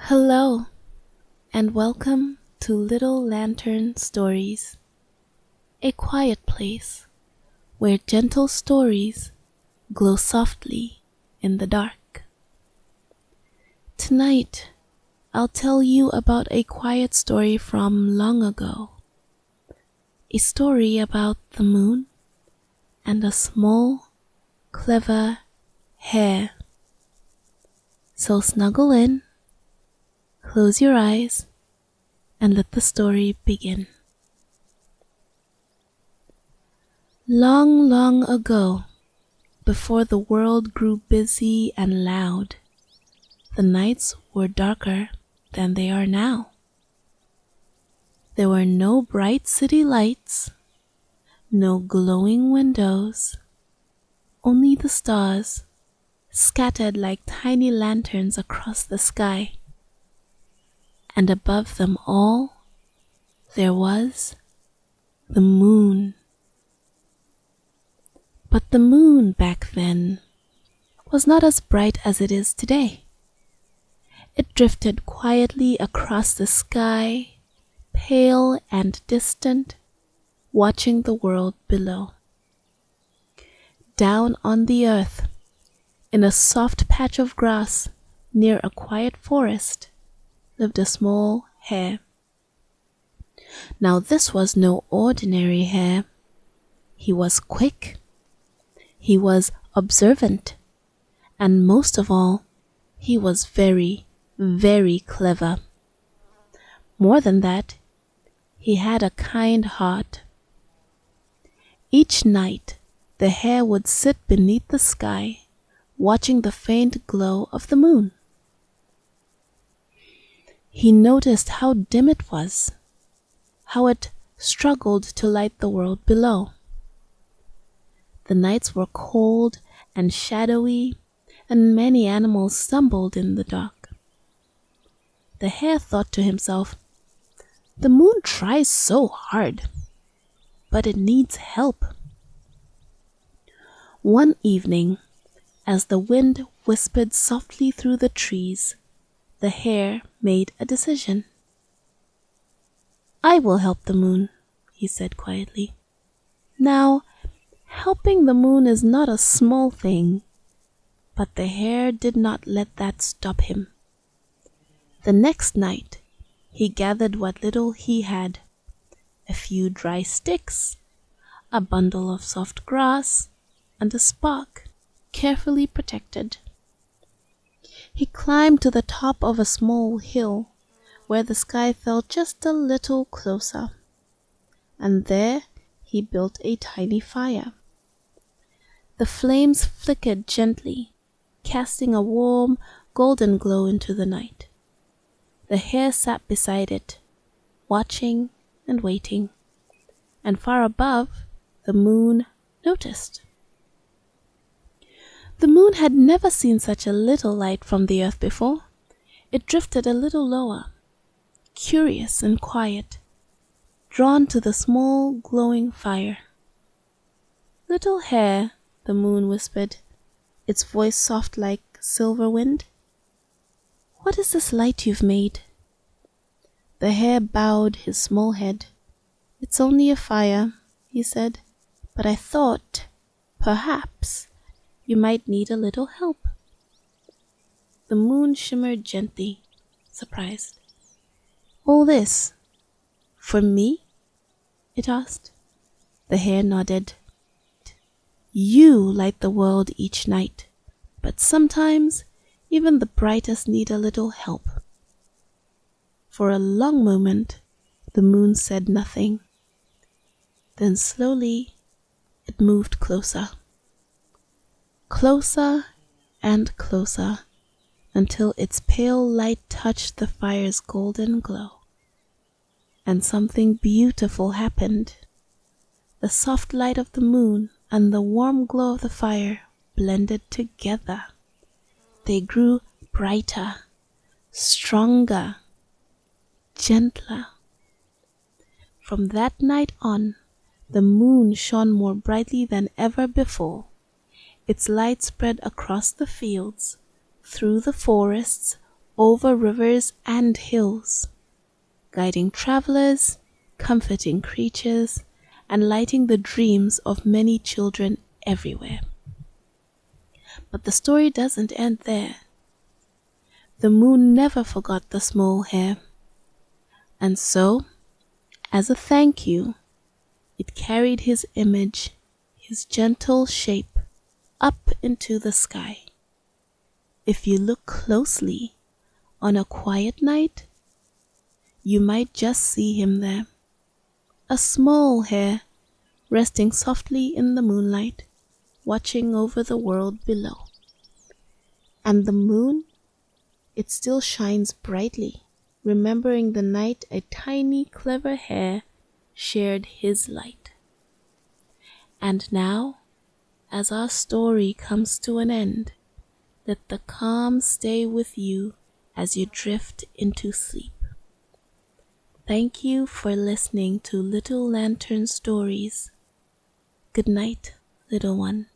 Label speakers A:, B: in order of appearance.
A: Hello, and welcome to Little Lantern Stories, a quiet place where gentle stories glow softly in the dark. Tonight, I'll tell you about a quiet story from long ago, a story about the moon and a small, clever hare. So snuggle in, close your eyes, and let the story begin. Long, long ago, before the world grew busy and loud, the nights were darker than they are now. There were no bright city lights, no glowing windows, only the stars scattered like tiny lanterns across the sky. And above them all, there was the moon. But the moon back then was not as bright as it is today. It drifted quietly across the sky, pale and distant, watching the world below. Down on the earth, in a soft patch of grass near a quiet forest, lived a small hare. Now this was no ordinary hare. He was quick, he was observant, and most of all, he was very, very clever. More than that, he had a kind heart. Each night, the hare would sit beneath the sky, watching the faint glow of the moon. He noticed how dim it was, how it struggled to light the world below. The nights were cold and shadowy, and many animals stumbled in the dark. The hare thought to himself, "The moon tries so hard, but it needs help." One evening, as the wind whispered softly through the trees, the hare made a decision. "I will help the moon," he said quietly. Now, helping the moon is not a small thing, but the hare did not let that stop him. The next night, he gathered what little he had, a few dry sticks, a bundle of soft grass, and a spark, carefully protected. He climbed to the top of a small hill where the sky fell just a little closer, and there he built a tiny fire. The flames flickered gently, casting a warm, golden glow into the night. The hare sat beside it, watching and waiting, and far above, the moon noticed. The moon had never seen such a little light from the earth before. It drifted a little lower, curious and quiet, drawn to the small glowing fire. "Little hare," the moon whispered, its voice soft like silver wind, "what is this light you've made?" The hare bowed his small head. "It's only a fire," he said, "but I thought, perhaps, you might need a little help." The moon shimmered gently, surprised. "All this for me?" it asked. The hare nodded. "You light the world each night, but sometimes even the brightest need a little help." For a long moment, the moon said nothing. Then slowly, it moved closer. Closer and closer, until its pale light touched the fire's golden glow. And something beautiful happened. The soft light of the moon and the warm glow of the fire blended together. They grew brighter, stronger, gentler. From that night on, the moon shone more brightly than ever before. Its light spread across the fields, through the forests, over rivers and hills, guiding travelers, comforting creatures, and lighting the dreams of many children everywhere. But the story doesn't end there. The moon never forgot the small hare, and so, as a thank you, it carried his image, his gentle shape, up into the sky. If you look closely on a quiet night, you might just see him there, a small hare resting softly in the moonlight, watching over the world below. And the moon, it still shines brightly, remembering the night a tiny, clever hare shared his light. And now, as our story comes to an end, let the calm stay with you as you drift into sleep. Thank you for listening to Little Lantern Stories. Good night, little one.